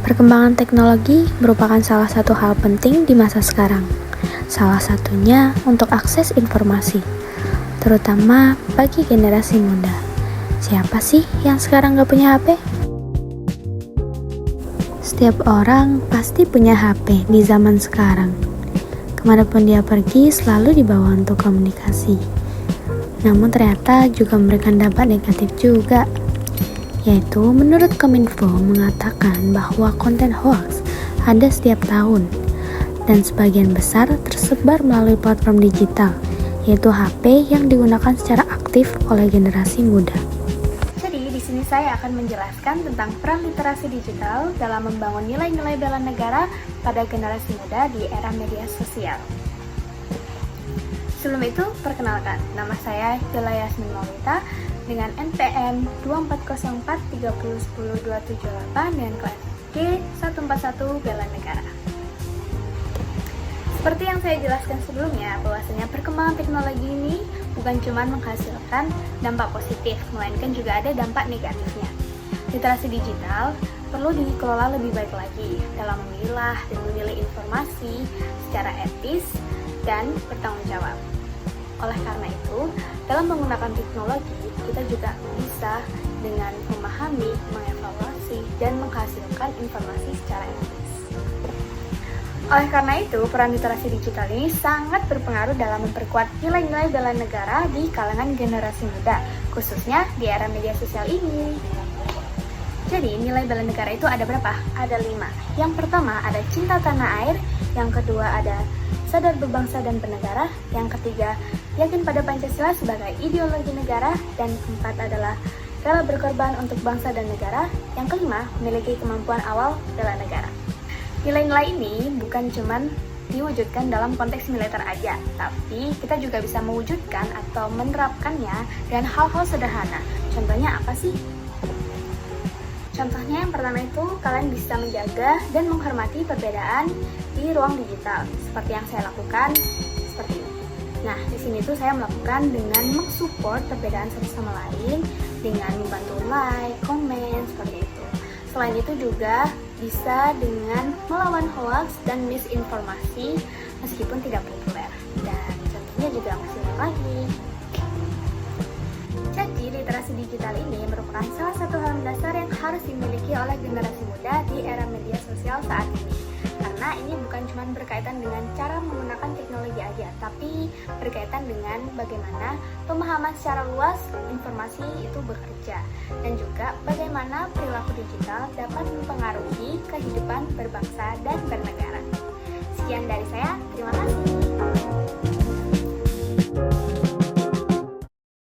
Perkembangan teknologi merupakan salah satu hal penting di masa sekarang. Salah satunya untuk akses informasi, terutama bagi generasi muda. Siapa sih yang sekarang gak punya HP? Setiap orang pasti punya HP di zaman sekarang. Kemanapun dia pergi selalu dibawa untuk komunikasi. Namun ternyata juga memberikan dampak negatif juga, yaitu menurut Kominfo mengatakan bahwa konten hoax ada setiap tahun dan sebagian besar tersebar melalui platform digital, yaitu HP yang digunakan secara aktif oleh generasi muda. Jadi di sini saya akan menjelaskan tentang peran literasi digital dalam membangun nilai-nilai bela negara pada generasi muda di era media sosial. Sebelum itu, perkenalkan, nama saya Yola Yasmin Maulita dengan NPM 2404301028 dengan kelas G141 Bela Negara. Seperti yang saya jelaskan sebelumnya, bahwasanya perkembangan teknologi ini bukan cuma menghasilkan dampak positif, melainkan juga ada dampak negatifnya. Literasi digital perlu dikelola lebih baik lagi dalam memilah dan memilih informasi secara etis dan bertanggung jawab. Oleh karena itu, dalam menggunakan teknologi, kita juga bisa dengan memahami, mengevaluasi, dan menghasilkan informasi secara etis. Oleh karena itu, peran literasi digital ini sangat berpengaruh dalam memperkuat nilai-nilai bela negara di kalangan generasi muda, khususnya di era media sosial ini. Jadi, nilai bela negara itu ada berapa? Ada 5. Yang pertama ada cinta tanah air, yang kedua ada sadar berbangsa dan bernegara, yang ketiga yakin pada Pancasila sebagai ideologi negara, dan keempat adalah rela berkorban untuk bangsa dan negara, yang kelima memiliki kemampuan awal bela negara. Nilai-nilai ini bukan cuman diwujudkan dalam konteks militer aja, tapi kita juga bisa mewujudkan atau menerapkannya dengan hal-hal sederhana. Contohnya apa sih? Contohnya yang pertama itu, kalian bisa menjaga dan menghormati perbedaan di ruang digital, seperti yang saya lakukan seperti ini. Nah, di sini tuh saya melakukan dengan mensupport perbedaan satu sama lain dengan membantu like, komen, seperti itu. Selain itu juga bisa dengan melawan hoax dan misinformasi meskipun tidak populer. Dan contohnya juga masih banyak lagi. Jadi, literasi digital ini merupakan salah satu hal mendasar yang harus dimiliki oleh generasi muda di era media sosial saat ini. Karena ini bukan cuma berkaitan dengan cara menggunakan teknologi aja, tapi berkaitan dengan bagaimana pemahaman secara luas informasi itu bekerja, dan juga bagaimana perilaku digital dapat mempengaruhi kehidupan berbangsa dan bernegara. Sekian dari saya.